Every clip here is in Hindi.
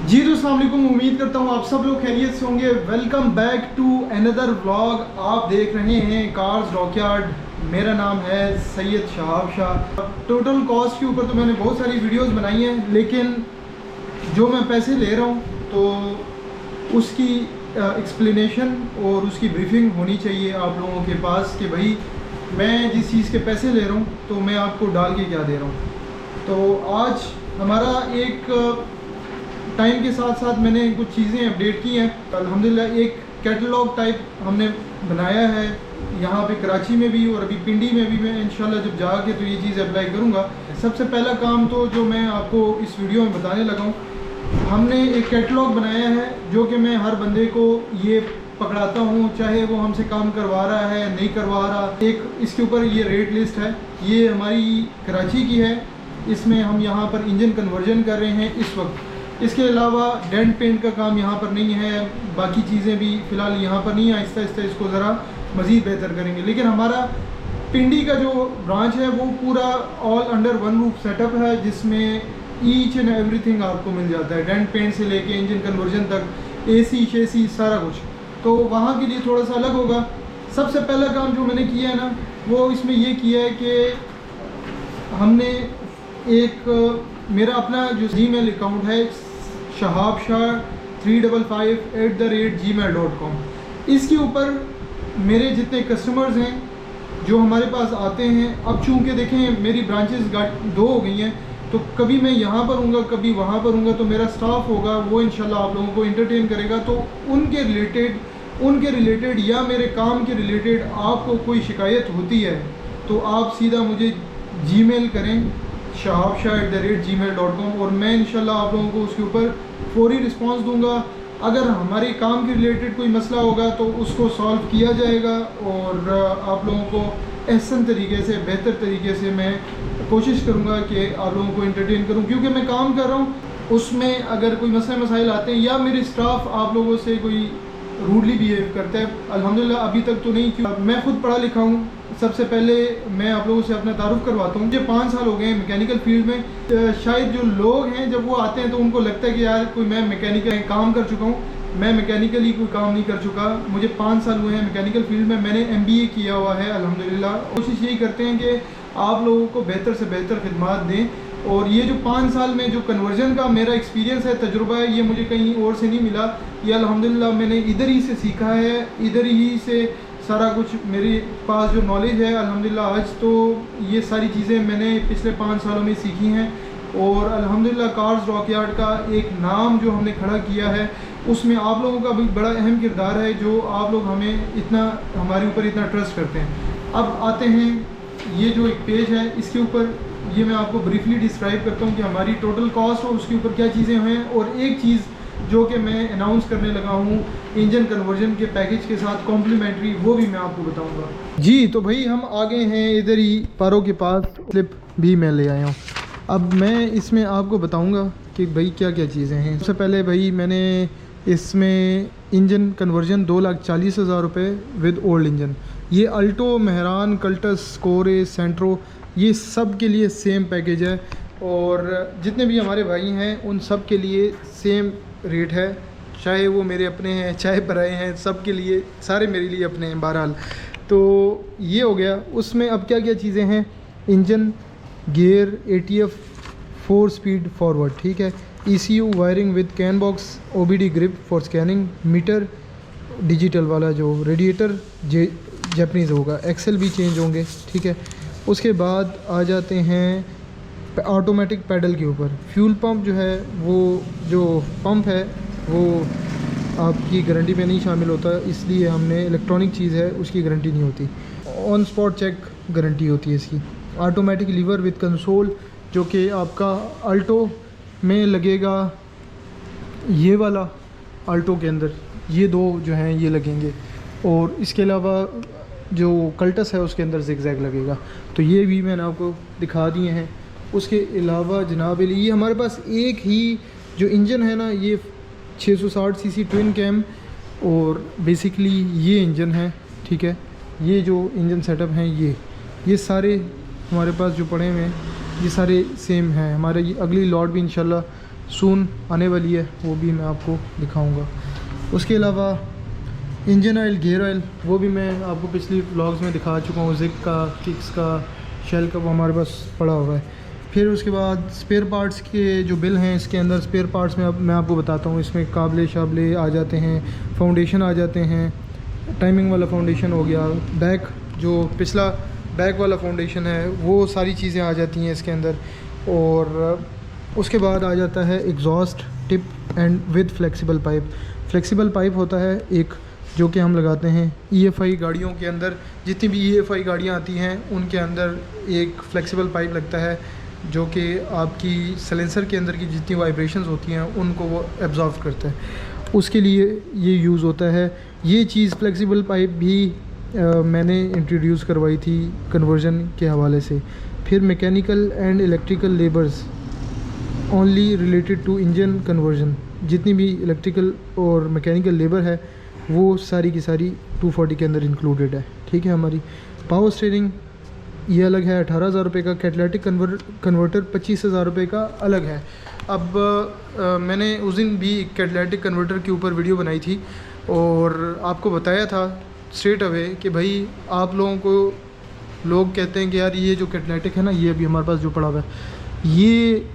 जी तो अस्सलाम वालेकुम, उम्मीद करता हूँ आप सब लोग खैरियत से होंगे। Welcome back to another vlog. आप देख रहे हैं कार्स डॉकयार्ड। मेरा नाम है सैयद शहाब शाह। टोटल कॉस्ट के ऊपर तो मैंने बहुत सारी वीडियोस बनाई हैं, लेकिन जो मैं पैसे ले रहा हूँ तो उसकी एक्सप्लेनेशन और उसकी ब्रीफिंग होनी चाहिए आप लोगों के पास कि भाई मैं जिस चीज़ के पैसे ले रहा हूँ तो मैं आपको डाल के क्या दे रहा हूँ। तो आज हमारा एक टाइम के साथ साथ मैंने कुछ चीज़ें अपडेट की हैं। अल्हम्दुलिल्लाह एक कैटलॉग टाइप हमने बनाया है यहाँ पे कराची में भी, और अभी पिंडी में भी मैं इंशाल्लाह जब जाके तो ये चीज़ अप्लाई करूँगा। सबसे पहला काम तो जो मैं आपको इस वीडियो में बताने लगा हूँ, हमने एक कैटलॉग बनाया है जो कि मैं हर बंदे को ये पकड़ाता हूँ, चाहे वो हमसे काम करवा रहा है नहीं करवा रहा। एक इसके ऊपर ये रेट लिस्ट है, ये हमारी कराची की है। इसमें हम यहाँ पर इंजन कन्वर्जन कर रहे हैं इस वक्त। इसके अलावा डेंट पेंट का काम यहाँ पर नहीं है, बाकी चीज़ें भी फ़िलहाल यहाँ पर नहीं है। आहिस्ता आहिस्ता इसको ज़रा मज़ीद बेहतर करेंगे। लेकिन हमारा पिंडी का जो ब्रांच है वो पूरा all under one roof setup है, जिसमें ईच एंड एवरीथिंग आपको मिल जाता है, डेंट पेंट से लेके इंजन कन्वर्जन तक, एसी शेसी सारा कुछ। तो वहाँ के लिए थोड़ा सा अलग होगा। सबसे पहला काम जो मैंने किया है ना, वो इसमें ये किया है कि हमने एक मेरा अपना जो जीमेल अकाउंट है shahabshah355@gmail.com, इसके ऊपर मेरे जितने कस्टमर्स हैं जो हमारे पास आते हैं, अब चूँकि देखें मेरी ब्रांचेस 2 हो गई हैं, तो कभी मैं यहाँ पर हूँगा कभी वहाँ पर हूँगा, तो मेरा स्टाफ होगा वो इंशाल्लाह आप लोगों को एंटरटेन करेगा। तो उनके रिलेटेड या मेरे काम के रिलेटेड आपको कोई शिकायत होती है तो आप सीधा मुझे जीमेल करें shahabshah@gmail.com, और मैं इंशाल्लाह आप लोगों को उसके ऊपर फौरी रिस्पांस दूंगा। अगर हमारे काम के रिलेटेड कोई मसला होगा तो उसको सॉल्व किया जाएगा, और आप लोगों को एहसन तरीके से, बेहतर तरीके से मैं कोशिश करूंगा कि आप लोगों को एंटरटेन करूं, क्योंकि मैं काम कर रहा हूं। उसमें अगर कोई मसाइल आते हैं या मेरे स्टाफ आप लोगों से कोई रूडली बिहेव करता है, अल्हम्दुलिल्लाह अभी तक तो नहीं, क्यों मैं खुद पढ़ा लिखा हूँ। सबसे पहले मैं आप लोगों से अपना तारुफ करवाता हूँ। मुझे 5 साल हो गए हैं मैकेनिकल फील्ड में। शायद जो लोग हैं जब वो आते हैं तो उनको लगता है कि यार कोई मैं मैकेनिकल काम कर चुका हूँ, मैं मैकेनिकली कोई काम नहीं कर चुका। मुझे 5 साल हुए हैं मैकेनिकल फील्ड में, मैंने MBA किया हुआ है अल्हम्दुलिल्लाह। कोशिश यही करते हैं कि आप लोगों को बेहतर से बेहतर खिदमत दें, और ये जो 5 साल में जो कन्वर्जन का मेरा एक्सपीरियंस है, तजुर्बा है, ये मुझे कहीं और से नहीं मिला। ये अल्हम्दुलिल्लाह मैंने इधर ही से सीखा है, इधर ही से सारा कुछ मेरे पास जो नॉलेज है अल्हम्दुलिल्लाह आज तो ये सारी चीज़ें मैंने पिछले 5 सालों में सीखी हैं। और अल्हम्दुलिल्लाह कार्स डॉकयार्ड का एक नाम जो हमने खड़ा किया है, उसमें आप लोगों का भी बड़ा अहम किरदार है, जो आप लोग हमारे ऊपर इतना ट्रस्ट करते हैं। अब आते हैं, ये जो एक पेज है इसके ऊपर ये मैं आपको ब्रीफली डिस्क्राइब करता हूँ कि हमारी टोटल कॉस्ट और उसके ऊपर क्या चीज़ें हैं। और एक चीज़ जो कि मैं अनाउंस करने लगा हूँ इंजन कन्वर्जन के पैकेज के साथ कॉम्प्लीमेंट्री, वो भी मैं आपको बताऊँगा। जी तो भाई हम आ गए हैं इधर ही पारो के पास, स्लिप भी मैं ले आया हूँ। अब मैं इसमें आपको बताऊँगा कि भाई क्या क्या चीज़ें हैं। सबसे पहले भाई मैंने इसमें इंजन कन्वर्जन 2,40,000 रुपये विद ओल्ड इंजन। ये अल्टो, मेहरान, कल्टस, कोरे, सेंट्रो, ये सब के लिए सेम पैकेज है, और जितने भी हमारे भाई हैं उन सब के लिए सेम रेट है, चाहे वो मेरे अपने हैं चाहे पराए हैं, सब के लिए, सारे मेरे लिए अपने हैं। बहरहाल तो ये हो गया। उसमें अब क्या क्या चीज़ें हैं, engine, gear, ATF 4 speed forward, ठीक है, ECU wiring with can box, OBD grip for scanning, meter digital वाला, जो रेडिएटर जैपनीज़ होगा, एक्सेल भी चेंज होंगे, ठीक है। उसके बाद आ जाते हैं ऑटोमेटिक पैडल के ऊपर। फ्यूल पंप जो है, वो जो पंप है वो आपकी गारंटी में नहीं शामिल होता, इसलिए हमने इलेक्ट्रॉनिक चीज़ है उसकी गारंटी नहीं होती। ऑन स्पॉट चेक गारंटी होती है इसकी। ऑटोमेटिक लीवर विद कंसोल, जो कि आपका अल्टो में लगेगा, ये वाला अल्टो के अंदर ये 2 जो हैं ये लगेंगे, और इसके अलावा जो कल्टस है उसके अंदर जिगजैग लगेगा। तो ये भी मैंने आपको दिखा दिए हैं। उसके अलावा जनाब ये हमारे पास एक ही जो इंजन है ना, ये 660 सीसी ट्विन कैम, और बेसिकली ये इंजन है, ठीक है। ये जो इंजन सेटअप हैं ये सारे हमारे पास जो पड़े हुए हैं ये सारे सेम हैं। हमारे ये अगली लॉट भी इंशाल्लाह सून आने वाली है, वो भी मैं आपको दिखाऊंगा। उसके अलावा इंजन ऑयल, गियर ऑयल, वो भी मैं आपको पिछली व्लॉग्स में दिखा चुका हूँ। जिक का, किक्स का, शेल का, वो हमारे पास पड़ा हुआ है। फिर उसके बाद स्पेयर पार्ट्स के जो बिल हैं, इसके अंदर स्पेयर पार्ट्स में अब मैं आपको बताता हूँ। इसमें काबले शाबले आ जाते हैं, फाउंडेशन आ जाते हैं, टाइमिंग वाला फाउंडेशन हो गया, बैक जो पिछला बैक वाला फाउंडेशन है, वो सारी चीज़ें आ जाती हैं इसके अंदर। और उसके बाद आ जाता है exhaust tip and with flexible pipe. Flexible pipe होता है एक, जो कि हम लगाते हैं EFI गाड़ियों के अंदर। जितनी भी EFI गाड़ियाँ आती हैं उनके अंदर एक फ्लेक्सिबल पाइप लगता है, जो कि आपकी साइलेंसर के अंदर की जितनी वाइब्रेशंस होती हैं उनको वो एब्जॉर्व करता है, उसके लिए ये यूज़ होता है। ये चीज़ फ्लेक्सिबल पाइप भी मैंने इंट्रोड्यूस करवाई थी कन्वर्जन के हवाले से। फिर mechanical and electrical labours only related to engine conversion, जितनी भी इलेक्ट्रिकल और मैकेनिकल लेबर है वो सारी की सारी 240 के अंदर इंक्लूडेड है। ठीक है। हमारी पावर स्टीयरिंग ये अलग है 18,000 रुपये का, कैटलिटिक कन्वर्टर 25,000 रुपये का अलग है। अब मैंने उस दिन भी कैटलिटिक कन्वर्टर के ऊपर वीडियो बनाई थी और आपको बताया था स्ट्रेट अवे कि भाई आप लोगों को, लोग कहते हैं कि यार ये जो कैटलिटिक है ना, ये अभी हमारे पास जो पड़ा हुआ है, ये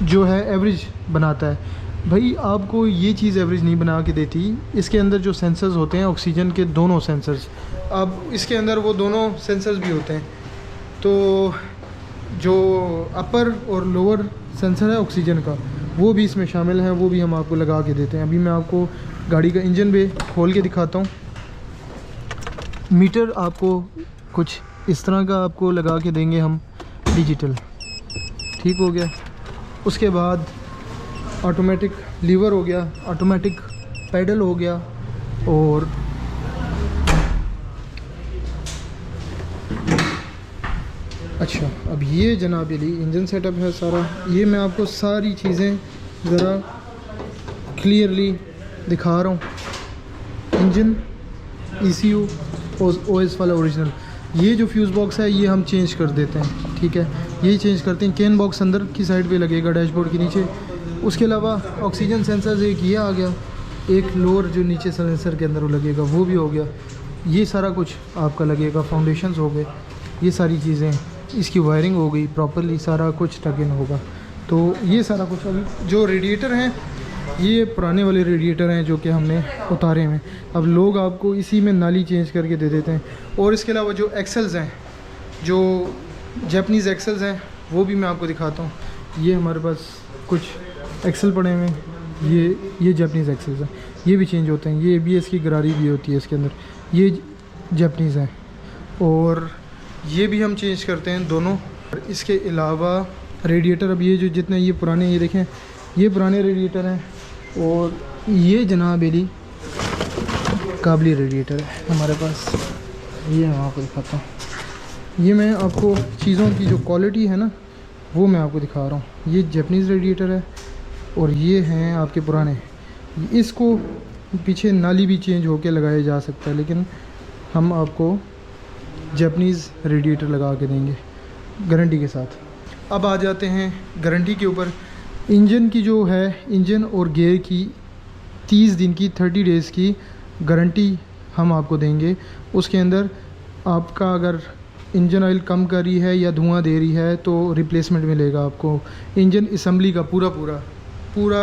जो है एवरेज बनाता है। भाई आपको ये चीज़ एवरेज नहीं बना के देती। इसके अंदर जो सेंसर्स होते हैं ऑक्सीजन के, दोनों सेंसर्स, अब इसके अंदर वो दोनों सेंसर्स भी होते हैं। तो जो अपर और लोअर सेंसर है ऑक्सीजन का, वो भी इसमें शामिल है, वो भी हम आपको लगा के देते हैं। अभी मैं आपको गाड़ी का इंजन भी खोल के दिखाता हूँ। मीटर आपको कुछ इस तरह का आपको लगा के देंगे हम, डिजिटल। ठीक हो गया। उसके बाद ऑटोमेटिक लीवर हो गया, ऑटोमेटिक पैडल हो गया। और अच्छा, अब ये जनाब अली इंजन सेटअप है सारा। ये मैं आपको सारी चीज़ें ज़रा क्लियरली दिखा रहा हूँ। इंजन, ECU, OS वाला ओरिजिनल। ये जो फ्यूज़ बॉक्स है ये हम चेंज कर देते हैं। ठीक है, ये चेंज करते हैं। कैन बॉक्स अंदर की साइड पे लगेगा डैशबोर्ड के नीचे। उसके अलावा ऑक्सीजन सेंसर एक ये आ गया, एक लोअर जो नीचे साइलेंसर के अंदर वो लगेगा, वो भी हो गया। ये सारा कुछ आपका लगेगा। फाउंडेशंस हो गए, ये सारी चीज़ें, इसकी वायरिंग हो गई प्रॉपरली, सारा कुछ टग इन होगा। तो ये सारा कुछ। अभी जो रेडिएटर हैं, ये पुराने वाले रेडिएटर हैं जो कि हमने उतारे हैं। अब लोग आपको इसी में नाली चेंज करके दे देते हैं। और इसके अलावा जो एक्सेल्स हैं, जो जापानीज़ एक्सेल्स हैं, वो भी मैं आपको दिखाता हूँ। ये हमारे पास कुछ एक्सेल पड़े हुए हैं। ये जापानीज़ एक्सेल्स हैं, ये भी चेंज होते हैं। ये ABS की गरारी भी होती है इसके अंदर, ये जापानीज़ हैं। और ये भी हम चेंज करते हैं दोनों। इसके अलावा रेडिएटर, अब ये जो जितने ये पुराने, ये देखें, ये पुराने रेडिएटर हैं। और ये जनाब अली काबली रेडिएटर है हमारे पास। ये मैं आपको दिखाता हूँ। ये मैं आपको चीज़ों की जो क्वालिटी है ना, वो मैं आपको दिखा रहा हूँ। ये जापानीज़ रेडिएटर है और ये हैं आपके पुराने। इसको पीछे नाली भी चेंज होके लगाया जा सकता है, लेकिन हम आपको जापानीज़ रेडिएटर लगा के देंगे गारंटी के साथ। अब आ जाते हैं गारंटी के ऊपर। इंजन की जो है, इंजन और गियर की 30 दिन की, 30 डेज़ की गारंटी हम आपको देंगे। उसके अंदर आपका अगर इंजन ऑयल कम कर रही है या धुआं दे रही है तो रिप्लेसमेंट मिलेगा आपको। इंजन असम्बली का पूरा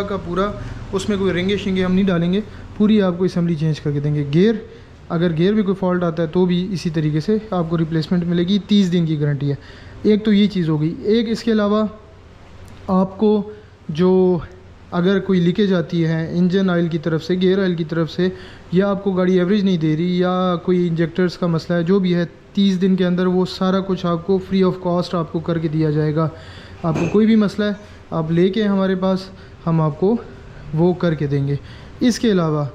का पूरा, उसमें कोई रेंगे शेंगे हम नहीं डालेंगे, पूरी आपको असम्बली चेंज करके देंगे। गियर, अगर गियर में कोई फॉल्ट आता है तो भी इसी तरीके से आपको रिप्लेसमेंट मिलेगी। 30 दिन की गारंटी है। एक तो ये चीज़ हो गई। एक इसके अलावा आपको जो अगर कोई लीकेज आती है इंजन ऑयल की तरफ से, गियर ऑयल की तरफ से, या आपको गाड़ी एवरेज नहीं दे रही, या कोई इंजेक्टर्स का मसला है, जो भी है, 30 दिन के अंदर वो सारा कुछ आपको फ्री ऑफ कॉस्ट आपको करके दिया जाएगा। आपको कोई भी मसला है आप लेके हमारे पास, हम आपको वो करके देंगे। इसके अलावा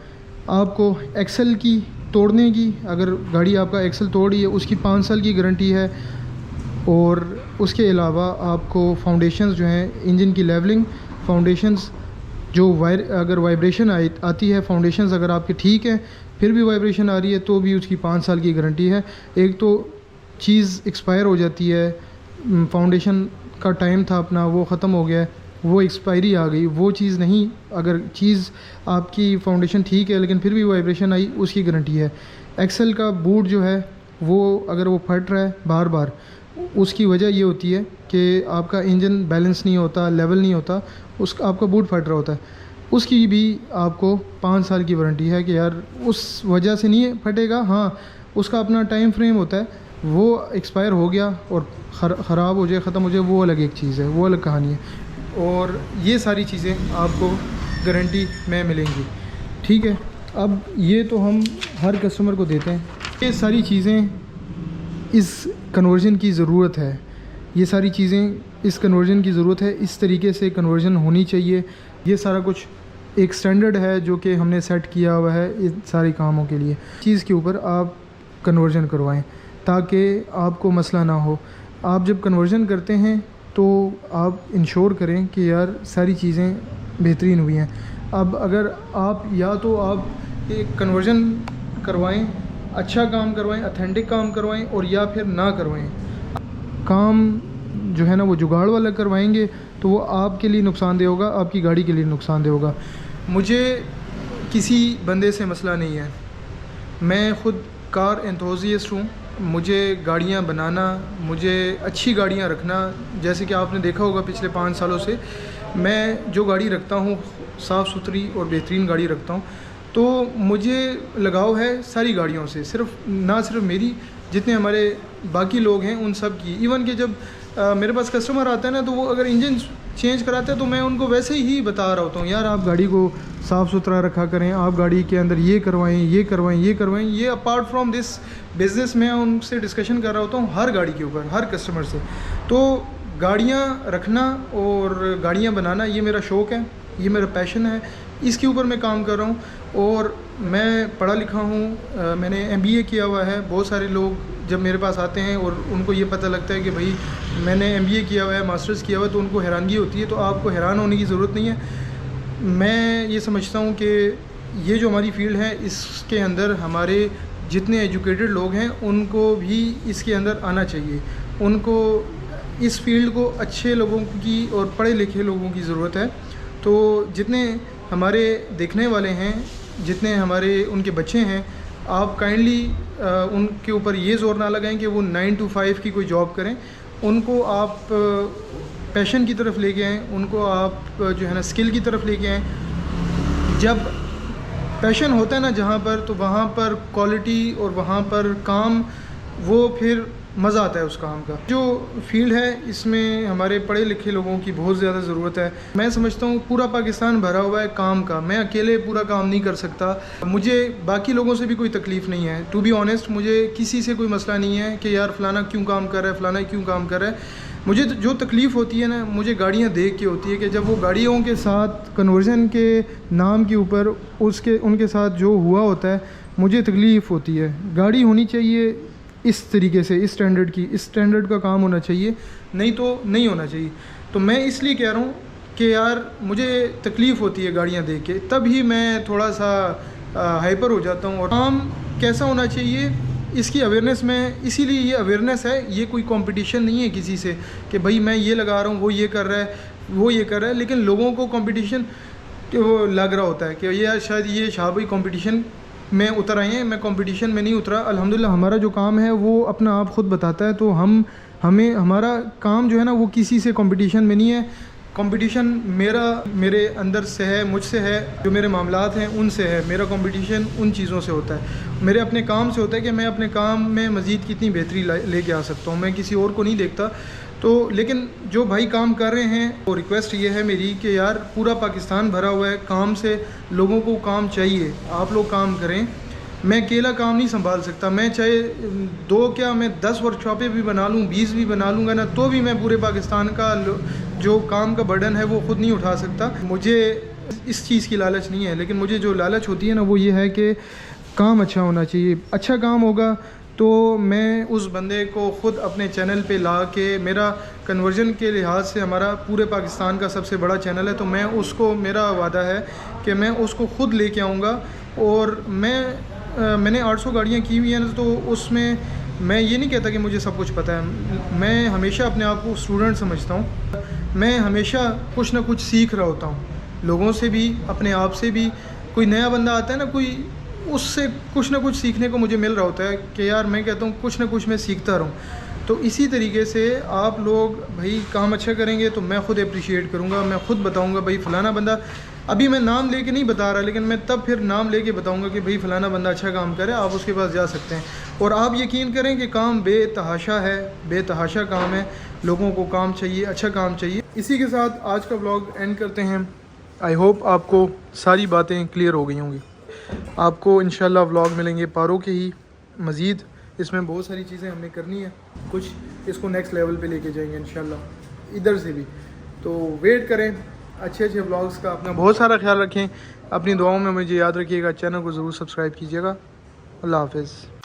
आपको एक्सल की तोड़ने की, अगर गाड़ी आपका एक्सल तोड़ी है, उसकी 5 साल की गारंटी है। और उसके अलावा आपको फाउंडेशंस जो हैं, इंजन की लेवलिंग, फाउंडेशंस जो अगर वाइब्रेशन आती है, फाउंडेशंस अगर आपके ठीक है, फिर भी वाइब्रेशन आ रही है तो भी उसकी 5 साल की गारंटी है। एक तो चीज़ एक्सपायर हो जाती है, फाउंडेशन का टाइम था अपना वो ख़त्म हो गया है, वो एक्सपायरी आ गई, वो चीज़ नहीं। अगर चीज़ आपकी फाउंडेशन ठीक है लेकिन फिर भी वाइब्रेशन आई, उसकी गारंटी है। एक्सेल का बूट जो है वो अगर वो फट रहा है बार बार, उसकी वजह ये होती है कि आपका इंजन बैलेंस नहीं होता, लेवल नहीं होता, उसका आपका बूट फट रहा होता है। उसकी भी आपको 5 साल की वारंटी है कि यार उस वजह से नहीं फटेगा। हाँ, उसका अपना टाइम फ्रेम होता है, वो एक्सपायर हो गया और ख़राब हो जाए, ख़त्म हो जाए, वो अलग एक चीज़ है, वो अलग कहानी है। और ये सारी चीज़ें आपको गारंटी में मिलेंगी, ठीक है। अब ये तो हम हर कस्टमर को देते हैं। ये सारी चीज़ें इस कन्वर्जन की ज़रूरत है, ये सारी चीज़ें इस कन्वर्जन की ज़रूरत है, इस तरीके से कन्वर्जन होनी चाहिए। ये सारा कुछ एक स्टैंडर्ड है जो कि हमने सेट किया हुआ है इन सारे कामों के लिए। चीज़ के ऊपर आप कन्वर्जन करवाएं ताकि आपको मसला ना हो। आप जब कन्वर्जन करते हैं तो आप इंश्योर करें कि यार सारी चीज़ें बेहतरीन हुई हैं। अब अगर आप या तो आप एक कन्वर्जन करवाएं, अच्छा काम करवाएं, ऑथेंटिक काम करवाएं, और या फिर ना करवाएं। काम जो है ना वो जुगाड़ वाला करवाएंगे तो वो आपके लिए नुकसानदेह होगा, आपकी गाड़ी के लिए नुकसानदेह होगा। मुझे किसी बंदे से मसला नहीं है, मैं ख़ुद कार एंथुसियास्ट हूँ। मुझे गाड़ियाँ बनाना, मुझे अच्छी गाड़ियाँ रखना, जैसे कि आपने देखा होगा पिछले 5 सालों से मैं जो गाड़ी रखता हूँ साफ़ सुथरी और बेहतरीन गाड़ी रखता हूँ। तो मुझे लगाव है सारी गाड़ियों से, ना सिर्फ मेरी, जितने हमारे बाकी लोग हैं उन सब की। इवन कि जब मेरे पास कस्टमर आता है ना, तो वो अगर इंजन चेंज कराते हैं तो मैं उनको वैसे ही बता रहा होता हूँ, यार आप गाड़ी को साफ़ सुथरा रखा करें, आप गाड़ी के अंदर ये करवाएं, ये करवाएं, ये करवाएं। ये अपार्ट फ्रॉम दिस बिज़नेस मैं उनसे डिस्कशन कर रहा होता हूँ हर गाड़ी के ऊपर, हर कस्टमर से। तो गाड़ियाँ रखना और गाड़ियाँ बनाना ये मेरा शौक़ है, ये मेरा पैशन है, इसके ऊपर मैं काम कर रहा हूँ। और मैं पढ़ा लिखा हूँ, मैंने MBA किया हुआ है। बहुत सारे लोग जब मेरे पास आते हैं और उनको ये पता लगता है कि भाई मैंने MBA किया हुआ है, मास्टर्स किया हुआ है, तो उनको हैरानगी होती है। तो आपको हैरान होने की ज़रूरत नहीं है। मैं ये समझता हूँ कि ये जो हमारी फील्ड है इसके अंदर हमारे जितने एजुकेटेड लोग हैं उनको भी इसके अंदर आना चाहिए। उनको इस फील्ड को अच्छे लोगों की और पढ़े लिखे लोगों की ज़रूरत है। तो जितने हमारे देखने वाले हैं, जितने हमारे उनके बच्चे हैं, आप काइंडली उनके ऊपर ये ज़ोर ना लगाएं कि वो 9 to 5 की कोई जॉब करें। उनको आप पैशन की तरफ लेके आएँ, उनको आप जो है ना स्किल की तरफ लेके आएँ। जब पैशन होता है ना जहाँ पर, तो वहाँ पर क्वालिटी और वहाँ पर काम, वो फिर मज़ा आता है उस काम का। जो फील्ड है इसमें हमारे पढ़े लिखे लोगों की बहुत ज़्यादा ज़रूरत है। मैं समझता हूँ पूरा पाकिस्तान भरा हुआ है काम का, मैं अकेले पूरा काम नहीं कर सकता। मुझे बाकी लोगों से भी कोई तकलीफ़ नहीं है, टू बी ऑनेस्ट। मुझे किसी से कोई मसला नहीं है कि यार फ़लाना क्यों काम कर रहा है, फ़लाना क्यों काम कर रहा है। मुझे जो तकलीफ़ होती है ना, मुझे गाड़ियाँ देख के होती है कि जब वो गाड़ियों के साथ कन्वर्जन के नाम के ऊपर उनके साथ जो हुआ होता है, मुझे तकलीफ़ होती है। गाड़ी होनी चाहिए इस तरीके से, इस स्टैंडर्ड की, इस स्टैंडर्ड का काम होना चाहिए, नहीं तो नहीं होना चाहिए। तो मैं इसलिए कह रहा हूँ कि यार मुझे तकलीफ़ होती है गाड़ियाँ देख के, तभी मैं थोड़ा सा हाइपर हो जाता हूँ। और काम कैसा होना चाहिए इसकी अवेयरनेस में, इसीलिए ये अवेयरनेस है, ये कोई कंपटीशन नहीं है किसी से कि भाई मैं ये लगा रहा हूँ, वो ये कर रहा है, वो ये कर रहा है। लेकिन लोगों को कंपटीशन वो लग रहा होता है कि ये शायद ये शाह भाई कंपटीशन में उतर आए हैं। मैं कंपटीशन में नहीं उतरा। अल्हम्दुलिल्लाह हमारा जो काम है वो अपना आप ख़ुद बताता है। तो हमारा काम जो है ना वो किसी से कंपटीशन में नहीं है। कंपटीशन मेरे अंदर से है, मुझसे है, जो मेरे मामलात हैं उनसे है। मेरा कंपटीशन उन चीज़ों से होता है, मेरे अपने काम से होता है कि मैं अपने काम में मज़ीद कितनी बेहतरी लेके आ सकता हूँ। मैं किसी और को नहीं देखता। तो लेकिन जो भाई काम कर रहे हैं, वो रिक्वेस्ट ये है मेरी कि यार पूरा पाकिस्तान भरा हुआ है काम से, लोगों को काम चाहिए, आप लोग काम करें। मैं अकेला काम नहीं संभाल सकता। मैं चाहे 2 क्या मैं 10 वर्कशॉपें भी बना लूँ, 20 भी बना लूँगा ना, तो भी मैं पूरे पाकिस्तान का जो काम का बर्डन है वो ख़ुद नहीं उठा सकता। मुझे इस चीज़ की लालच नहीं है, लेकिन मुझे जो लालच होती है ना वो ये है कि काम अच्छा होना चाहिए। अच्छा काम होगा तो मैं उस बंदे को ख़ुद अपने चैनल पे ला के, मेरा कन्वर्जन के लिहाज से हमारा पूरे पाकिस्तान का सबसे बड़ा चैनल है, तो मैं उसको, मेरा वादा है कि मैं उसको ख़ुद लेके आऊँगा। और मैंने 800 गाड़ियाँ की हुई हैं, तो उसमें मैं ये नहीं कहता कि मुझे सब कुछ पता है। मैं हमेशा अपने आप को स्टूडेंट समझता हूँ। मैं हमेशा कुछ ना कुछ सीख रहा होता हूँ, लोगों से भी, अपने आप से भी। कोई नया बंदा आता है ना, कोई, उससे कुछ ना कुछ सीखने को मुझे मिल रहा होता है कि यार मैं कहता हूँ कुछ ना कुछ मैं सीखता रहूँ। तो इसी तरीके से आप लोग भाई काम अच्छा करेंगे तो मैं ख़ुद अप्रिशिएट करूँगा, मैं ख़ुद बताऊँगा भाई फ़लाना बंदा, अभी मैं नाम लेके नहीं बता रहा, लेकिन मैं तब फिर नाम लेके बताऊँगा कि भाई फ़लाना बंदा अच्छा काम करे, आप उसके पास जा सकते हैं। और आप यकीन करें कि काम बेतहाशा है, बेतहाशा काम है, लोगों को काम चाहिए, अच्छा काम चाहिए। इसी के साथ आज का व्लॉग एंड करते हैं। आई होप आपको सारी बातें क्लियर हो गई होंगी। आपको इंशाल्लाह व्लॉग मिलेंगे पारो के ही मज़ीद, इसमें बहुत सारी चीज़ें हमने करनी है, कुछ इसको नेक्स्ट लेवल पे लेके जाएंगे इंशाल्लाह इधर से भी। तो वेट करें अच्छे अच्छे व्लॉग्स का। अपना बहुत सारा ख्याल रखें, अपनी दुआओं में मुझे याद रखिएगा, चैनल को ज़रूर सब्सक्राइब कीजिएगा। अल्लाह हाफ़िज़।